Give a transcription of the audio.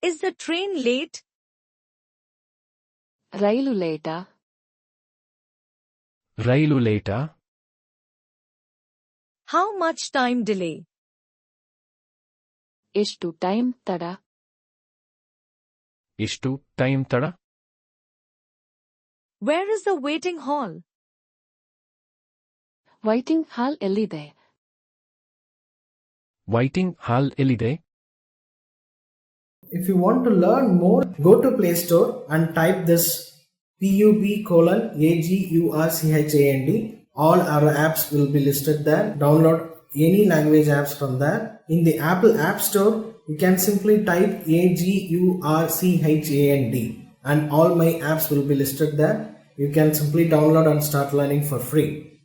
Is the train late? ರೈಲು ಲೇಟಾ? ರೈಲು ಲೇಟಾ? How much time delay? ಎಷ್ಟು ಟೈಮ್ ತಡ? ಎಷ್ಟು ಟೈಮ್ ತಡ? Where is the waiting hall? Waiting hall ಎಲ್ಲಿದೆ? ವೈಟಿಂಗ್ ಹಾಲ್ ಎಲ್ಲಿದೆ? If you want to learn more, go to Play Store and type this PUB:*AGURCHAND. All our apps will be listed there. Download any language apps from there. In the Apple App Store, you can simply type AGURCHAND and all my apps will be listed there. You can simply download and start learning for free.